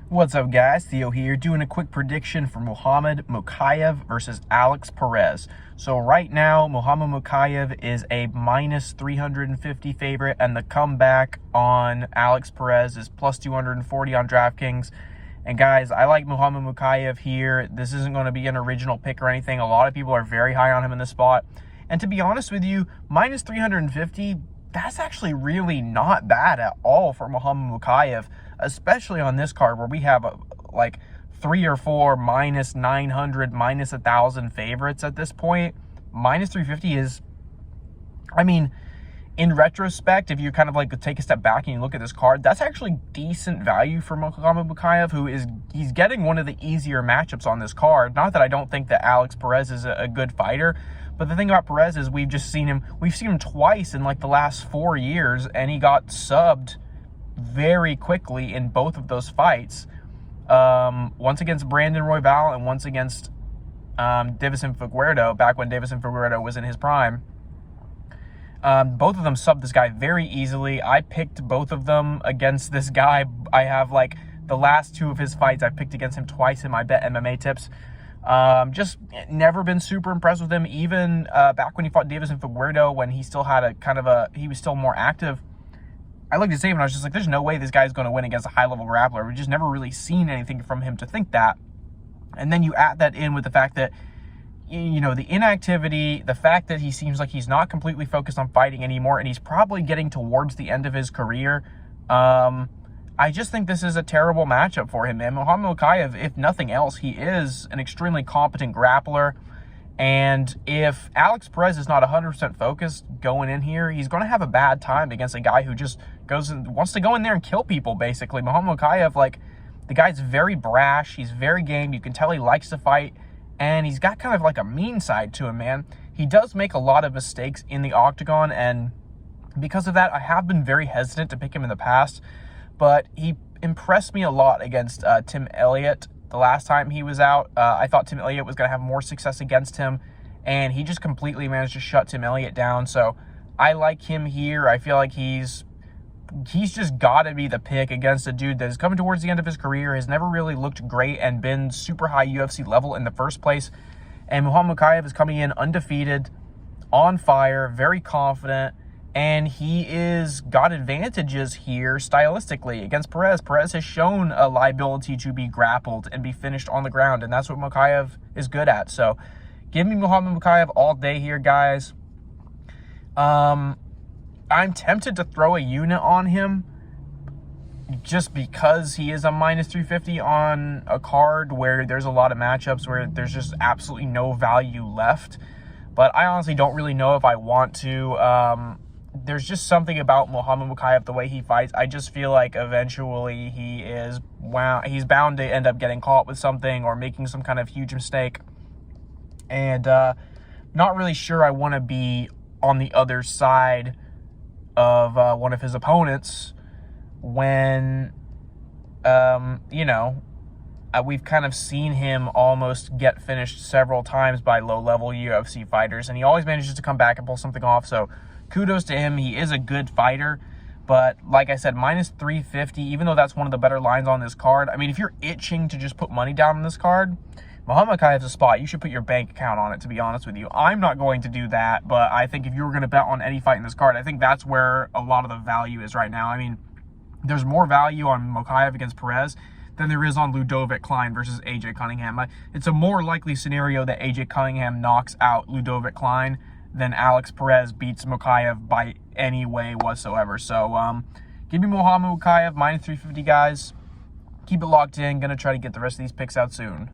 What's up, guys? Theo here, doing a quick prediction for Mokaev versus Alex Perez. So right now, Mokaev is a minus 350 favorite, and the comeback on Alex Perez is plus 240 on DraftKings. And guys, I like Mokaev here. This isn't going to be an original pick or anything. A lot of people are very high on him in this spot. And to be honest with you, minus 350, that's actually really not bad at all for Mokaev, especially on this card where we have like 3 or 4 minus 900, minus 1,000 favorites at this point. Minus 350 is, I mean, in retrospect, if you kind of like take a step back and you look at this card, that's actually decent value for Mokaev, he's getting one of the easier matchups on this card. Not that I don't think that Alex Perez is a good fighter, but the thing about Perez is we've seen him twice in like the last 4 years, and he got subbed very quickly in both of those fights. Once against Brandon Royval and once against Deiveson Figueiredo, back when Deiveson Figueiredo was in his prime. Both of them subbed this guy very easily. I picked both of them against this guy. I have like the last 2 of his fights, I picked against him twice in my Bet MMA tips. Just never been super impressed with him. Even back when he fought Deiveson Figueiredo, when he still had he was still more active. I looked at him and I was just like, there's no way this guy's going to win against a high-level grappler. We've just never really seen anything from him to think that. And then you add that in with the fact that, you know, the inactivity, the fact that he seems like he's not completely focused on fighting anymore, and he's probably getting towards the end of his career. I just think this is a terrible matchup for him, man. Mokaev, if nothing else, he is an extremely competent grappler. And if Alex Perez is not 100% focused going in here, he's going to have a bad time against a guy who just wants to go in there and kill people, basically. Mokaev, like, the guy's very brash. He's very game. You can tell he likes to fight. And he's got kind of like a mean side to him, man. He does make a lot of mistakes in the octagon, and because of that, I have been very hesitant to pick him in the past. But he impressed me a lot against Tim Elliott the last time he was out. I thought Tim Elliott was going to have more success against him, and he just completely managed to shut Tim Elliott down. So I like him here. I feel like he's just got to be the pick against a dude that is coming towards the end of his career, has never really looked great and been super high UFC level in the first place. And Mokaev is coming in undefeated, on fire, very confident, and he is got advantages here stylistically against Perez. Perez has shown a liability to be grappled and be finished on the ground, and that's what Mokaev is good at. So give me Mokaev all day here, guys. I'm tempted to throw a unit on him just because he is a minus 350 on a card where there's a lot of matchups where there's just absolutely no value left. But I honestly don't really know if I want to. There's just something about Mokaev, the way he fights. I just feel like eventually he's bound to end up getting caught with something or making some kind of huge mistake. And not really sure I want to be on the other side of one of his opponents when, we've kind of seen him almost get finished several times by low-level UFC fighters, and he always manages to come back and pull something off. So kudos to him. He is a good fighter, but like I said, minus 350, even though that's one of the better lines on this card. I mean, if you're itching to just put money down on this card, Mokaev's a spot. You should put your bank account on it, to be honest with you. I'm not going to do that, but I think if you were going to bet on any fight in this card, I think that's where a lot of the value is right now. I mean, there's more value on Mokaev against Perez than there is on Ludovic Klein versus AJ Cunningham. It's a more likely scenario that AJ Cunningham knocks out Ludovic Klein than Alex Perez beats Mokaev by any way whatsoever. So give me Mokaev, minus 350, guys. Keep it locked in. Going to try to get the rest of these picks out soon.